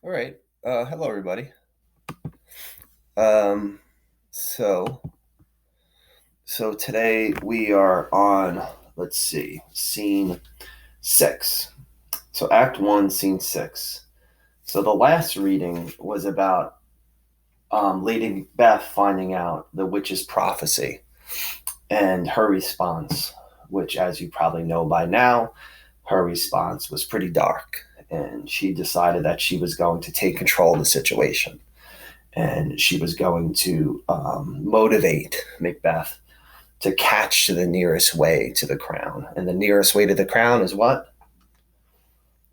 All right. Hello, everybody. Um, so, so today we are on, let's see, scene six. So, Act One, Scene Six. So, the last reading was about Lady Macbeth finding out the witch's prophecy and her response, which, as you probably know by now, her response was pretty dark. And she decided that she was going to take control of the situation and she was going to motivate Macbeth to catch to the nearest way to the crown. And the nearest way to the crown is what?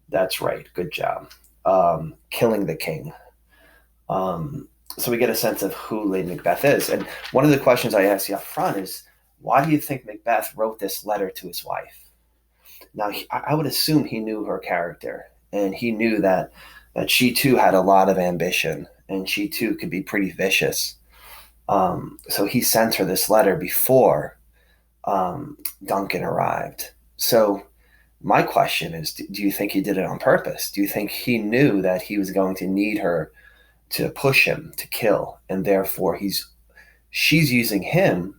That's right. Good job. Killing the king. So we get a sense of who Lady Macbeth is. And one of the questions I ask you up front is, why do you think Macbeth wrote this letter to his wife? Now, I would assume he knew her character, and he knew that she too had a lot of ambition, and she too could be pretty vicious. So he sent her this letter before Duncan arrived. So my question is, do you think he did it on purpose? Do you think he knew that he was going to need her to push him to kill, and therefore she's using him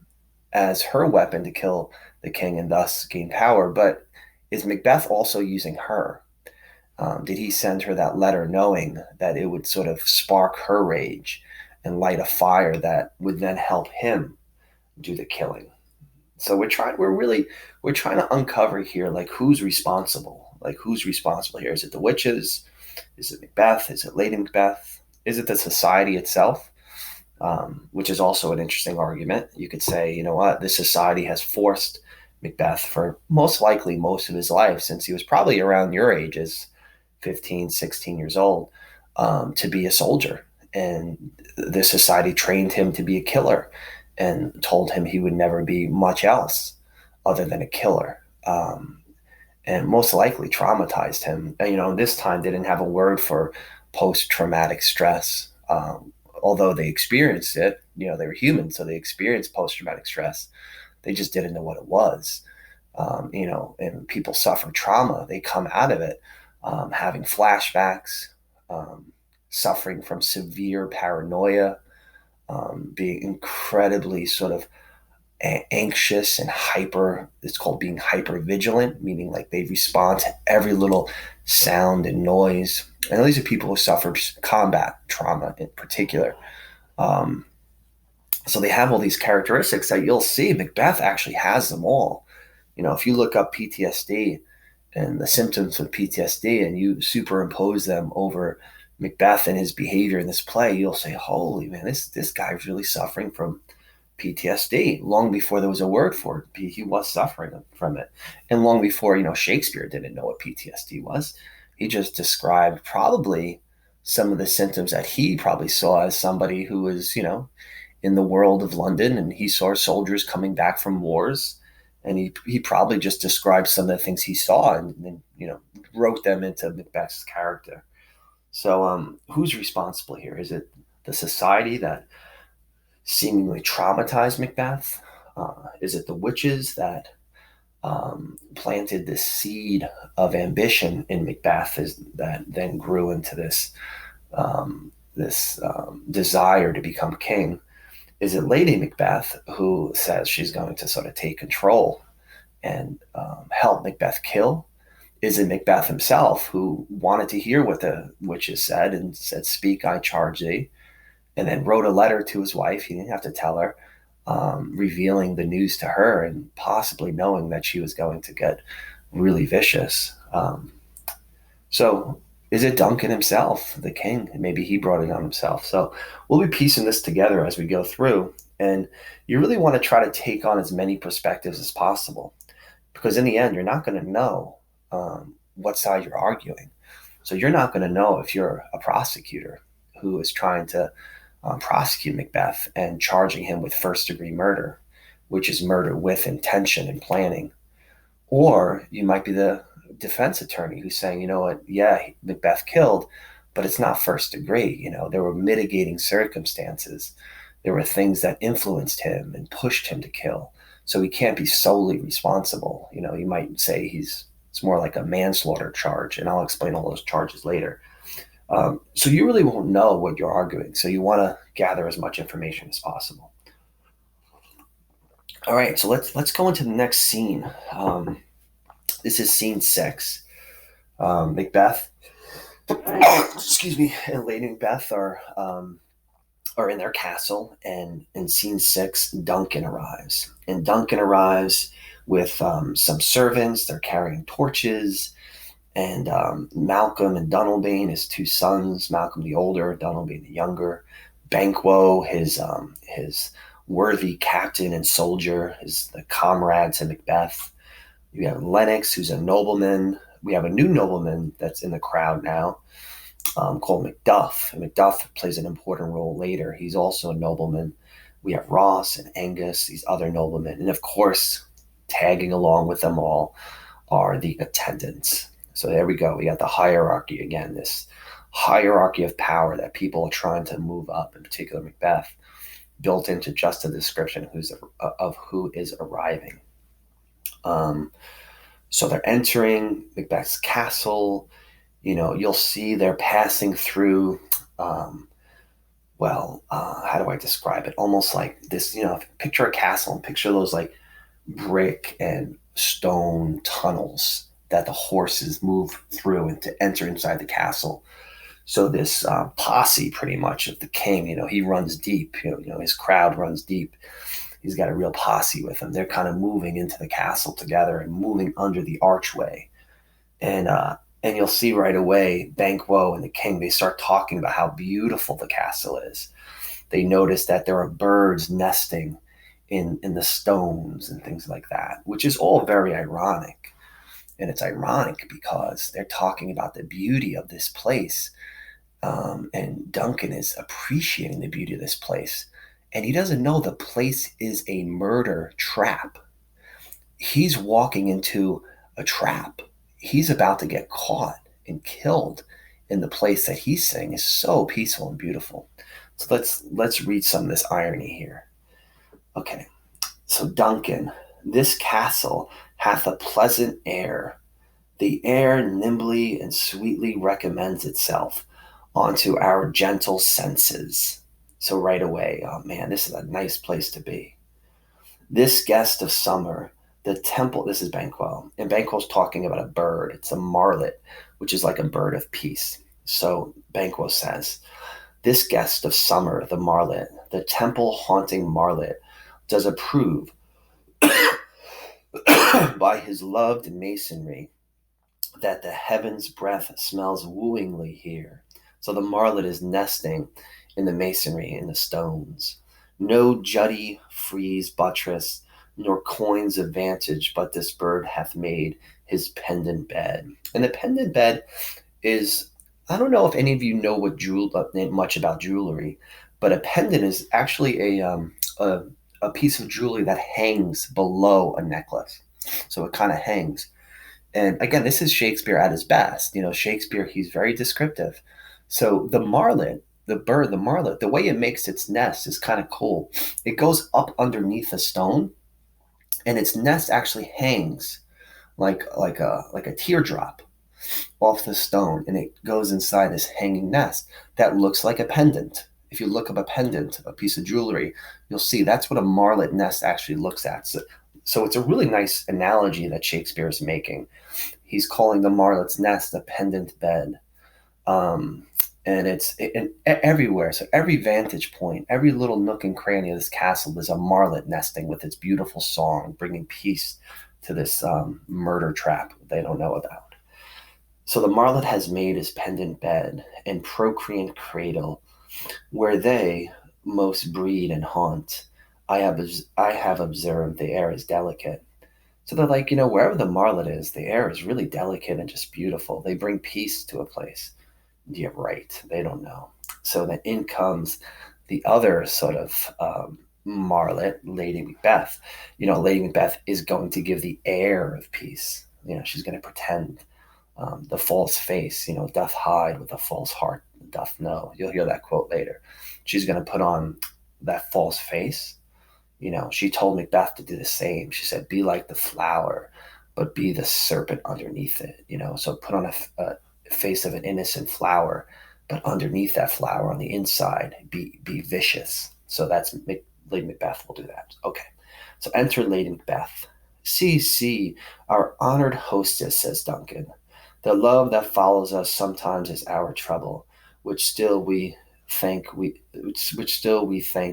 as her weapon to kill the king and thus gain power? But is Macbeth also using her? Did he send her that letter knowing that it would sort of spark her rage and light a fire that would then help him do the killing? So we're trying to uncover here, like, who's responsible? Like, who's responsible here? Is it the witches? Is it Macbeth? Is it Lady Macbeth? Is it the society itself? Which is also an interesting argument. You could say, you know what, this society has forced Macbeth for most likely most of his life, since he was probably around your ages, 15, 16 years old, to be a soldier. And the society trained him to be a killer and told him he would never be much else other than a killer. And most likely traumatized him. And, this time they didn't have a word for post-traumatic stress. Although they experienced it, they were human, so they experienced post-traumatic stress. They just didn't know what it was. And people suffer trauma. They come out of it having flashbacks, suffering from severe paranoia, being incredibly sort of anxious and hyper. It's called being hyper vigilant, meaning like they respond to every little sound and noise. And these are people who suffer combat trauma in particular. Um, so they have all these characteristics that you'll see. Macbeth actually has them all. If you look up PTSD and the symptoms of PTSD and you superimpose them over Macbeth and his behavior in this play, you'll say, holy man, this guy is really suffering from PTSD. Long before there was a word for it, he was suffering from it. And long before, Shakespeare didn't know what PTSD was. He just described probably some of the symptoms that he probably saw as somebody who was, in the world of London, and he saw soldiers coming back from wars. And he probably just described some of the things he saw and wrote them into Macbeth's character. So who's responsible here? Is it the society that seemingly traumatized Macbeth? Is it the witches that planted this seed of ambition in Macbeth that then grew into this desire to become king? Is it Lady Macbeth who says she's going to sort of take control and help Macbeth kill? Is it Macbeth himself who wanted to hear what the witches said and said, "Speak, I charge thee," and then wrote a letter to his wife? He didn't have to tell her, revealing the news to her and possibly knowing that she was going to get really vicious. So is it Duncan himself, the king? Maybe he brought it on himself. So we'll be piecing this together as we go through. And you really want to try to take on as many perspectives as possible, because in the end, you're not going to know what side you're arguing. So you're not going to know if you're a prosecutor who is trying to prosecute Macbeth and charging him with first degree murder, which is murder with intention and planning. Or you might be the defense attorney who's saying, you know what, yeah, Macbeth killed, but it's not first degree. There were mitigating circumstances. There were things that influenced him and pushed him to kill. So he can't be solely responsible. You might say it's more like a manslaughter charge, and I'll explain all those charges later. So you really won't know what you're arguing. So you want to gather as much information as possible. All right, so let's go into the next scene. This is scene 6. Macbeth, excuse me, and Lady Macbeth are in their castle, and in scene 6, Duncan arrives, and Duncan arrives with some servants. They're carrying torches, and Malcolm and Dunalbain, his two sons, Malcolm the older, Dunalbain the younger, Banquo, his worthy captain and soldier, the comrade to Macbeth. You have Lennox, who's a nobleman. We have a new nobleman that's in the crowd now, called Macduff. And Macduff plays an important role later. He's also a nobleman. We have Ross and Angus, these other noblemen. And of course, tagging along with them all are the attendants. So there we go. We got the hierarchy again, this hierarchy of power that people are trying to move up, in particular Macbeth, built into just a description of who is arriving. So they're entering Macbeth's castle. You'll see they're passing through, how do I describe it? Almost like this, picture a castle and picture those like brick and stone tunnels that the horses move through and to enter inside the castle. So this posse, pretty much, of the king, he runs deep. His crowd runs deep. He's got a real posse with him. They're kind of moving into the castle together and moving under the archway. And you'll see right away, Banquo and the king, they start talking about how beautiful the castle is. They notice that there are birds nesting in the stones and things like that, which is all very ironic. And it's ironic because they're talking about the beauty of this place. And Duncan is appreciating the beauty of this place. And he doesn't know the place is a murder trap. He's walking into a trap. He's about to get caught and killed in the place that he's saying is so peaceful and beautiful. So let's read some of this irony here. Okay. So Duncan, this castle hath a pleasant air. The air nimbly and sweetly recommends itself onto our gentle senses. So right away, oh man, this is a nice place to be. This guest of summer, the temple, this is Banquo, and Banquo's talking about a bird. It's a marlet, which is like a bird of peace. So Banquo says, this guest of summer, the marlet, the temple haunting marlet, does approve by his loved masonry that the heaven's breath smells wooingly here. So the marlet is nesting in the masonry, in the stones. No jutty frieze buttress, nor coigns of vantage, but this bird hath made his pendant bed. And the pendant bed is, I don't know if any of you know much about jewelry, but a pendant is actually a piece of jewelry that hangs below a necklace. So it kind of hangs. And again, this is Shakespeare at his best. Shakespeare, he's very descriptive. So the marlet, the bird, the marlet, the way it makes its nest is kind of cool. It goes up underneath a stone, and its nest actually hangs like a teardrop off the stone, and it goes inside this hanging nest that looks like a pendant. If you look up a pendant, a piece of jewelry, you'll see that's what a marlet nest actually looks at. So it's a really nice analogy that Shakespeare is making. He's calling the marlet's nest a pendant bed. And it's everywhere. So every vantage point, every little nook and cranny of this castle, there's a marlet nesting with its beautiful song, bringing peace to this murder trap they don't know about. So the marlet has made his pendant bed and procreant cradle, where they most breed and haunt. I have observed the air is delicate. So they're like, wherever the marlet is, the air is really delicate and just beautiful. They bring peace to a place. Yeah, right. They don't know. So then in comes the other sort of marlet, Lady Macbeth. Lady Macbeth is going to give the air of peace. She's going to pretend the false face, doth hide with a false heart, doth know. You'll hear that quote later. She's going to put on that false face. She told Macbeth to do the same. She said, be like the flower, but be the serpent underneath it. So put on a face of an innocent flower, but underneath that flower on the inside be vicious. So that's Lady Macbeth will do that. Okay. So enter Lady Macbeth. See, our honored hostess, says Duncan. The love that follows us sometimes is our trouble, which still we thank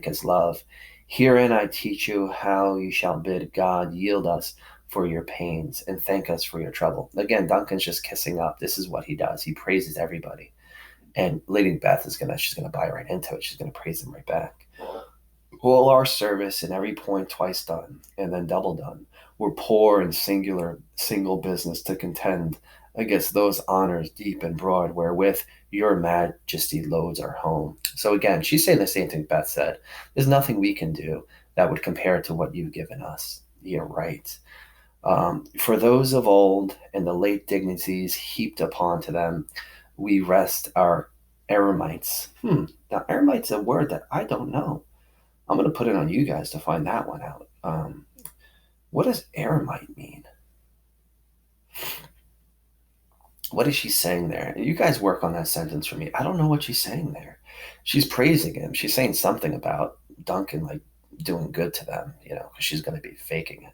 as love. Herein I teach you how you shall bid God yield us for your pains and thank us for your trouble. Again, Duncan's just kissing up. This is what he does. He praises everybody. And Lady Beth she's gonna buy right into it. She's gonna praise him right back. All our service in every point twice done, and then double done. We're poor and single business to contend against those honors deep and broad, wherewith your majesty loads our home. So again, she's saying the same thing Beth said. There's nothing we can do that would compare to what you've given us. You're right. For those of old and the late dignities heaped upon to them, we rest our eremites. Now, eremite's a word that I don't know. I'm going to put it on you guys to find that one out. What does eremite mean? What is she saying there? You guys work on that sentence for me. I don't know what she's saying there. She's praising him. She's saying something about Duncan, like doing good to them, because she's going to be faking it.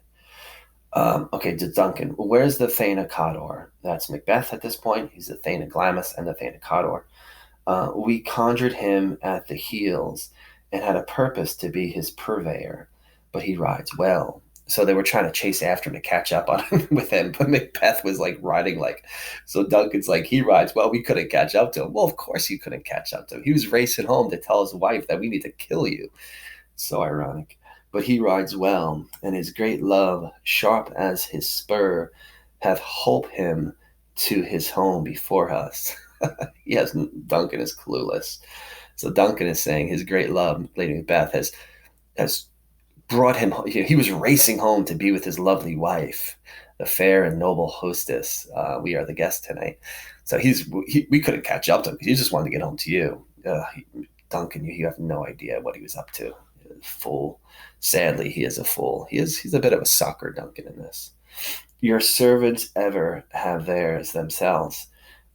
Okay, to Duncan. Where's the Thane Cador? That's Macbeth at this point. He's the Thane of Glamis and the Thane Cador. We conjured him at the heels and had a purpose to be his purveyor, but he rides well. So they were trying to chase after him to catch up on him with him, but Macbeth was like riding like, so Duncan's like, he rides well, we couldn't catch up to him. Well, of course you couldn't catch up to him. He was racing home to tell his wife that we need to kill you. So ironic. But he rides well, and his great love, sharp as his spur, hath holp him to his home before us. Yes, Duncan is clueless. So Duncan is saying his great love, Lady Macbeth, has brought him. He was racing home to be with his lovely wife, the fair and noble hostess. We are the guest tonight. So we couldn't catch up to him because he just wanted to get home to you. Duncan, you have no idea what he was up to. Fool. Sadly, he is a fool. He's a bit of a sucker, Duncan, in this. Your servants ever have theirs themselves,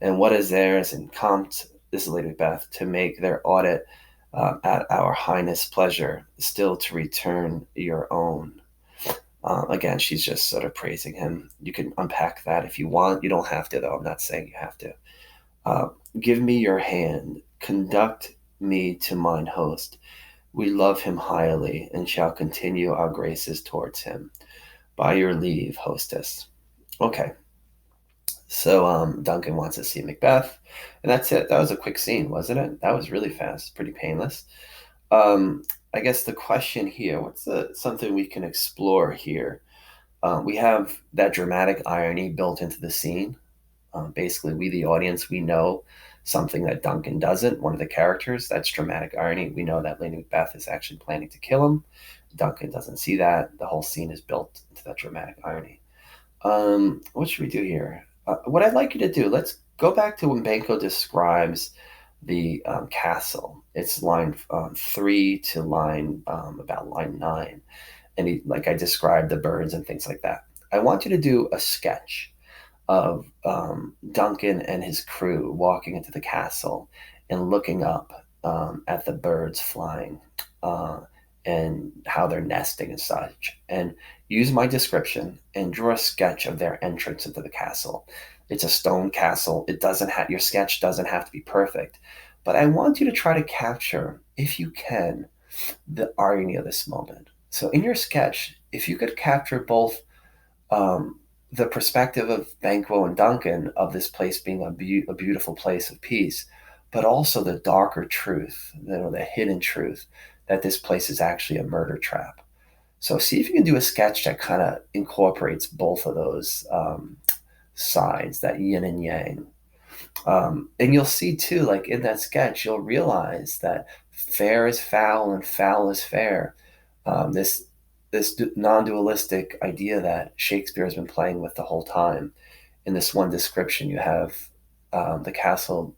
and what is theirs in compt, this is Lady Macbeth, to make their audit at our highness pleasure, still to return your own. Again, she's just sort of praising him. You can unpack that if you want. You don't have to, though. I'm not saying you have to. Give me your hand. Conduct me to mine host. We love him highly and shall continue our graces towards him. By your leave, hostess. Okay. So Duncan wants to see Macbeth, and that's it. That was a quick scene, wasn't it? That was really fast, pretty painless. I guess the question here, what's something we can explore here? We have that dramatic irony built into the scene. Basically, we, the audience, we know something that Duncan doesn't. One of the characters, that's dramatic irony. We know that Lady Macbeth is actually planning to kill him. Duncan doesn't see that. The whole scene is built into that dramatic irony. What should we do here? What I'd like you to do, let's go back to when Banquo describes the castle. It's line 3 to about line 9. And like I described the birds and things like that. I want you to do a sketch of Duncan and his crew walking into the castle and looking up at the birds flying and how they're nesting and such. And use my description and draw a sketch of their entrance into the castle. It's a stone castle. Your sketch doesn't have to be perfect, but I want you to try to capture, if you can, the irony of this moment. So in your sketch, if you could capture both the perspective of Banquo and Duncan of this place being a beautiful place of peace, but also the darker truth, the hidden truth that this place is actually a murder trap. So see if you can do a sketch that kind of incorporates both of those sides, that yin and yang. And you'll see too, like in that sketch, you'll realize that fair is foul and foul is fair. This non-dualistic idea that Shakespeare has been playing with the whole time. In this one description, you have the castle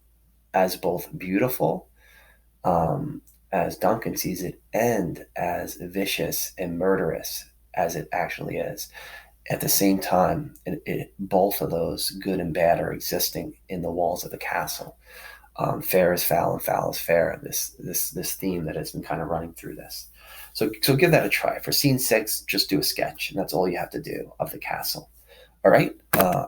as both beautiful, as Duncan sees it, and as vicious and murderous as it actually is. At the same time, both of those, good and bad, are existing in the walls of the castle. Fair is foul and foul is fair. This theme that has been kind of running through this. So give that a try. For scene 6, just do a sketch, and that's all you have to do of the castle. All right.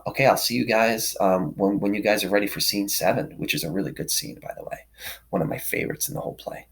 Okay, I'll see you guys when you guys are ready for scene 7, which is a really good scene, by the way. One of my favorites in the whole play.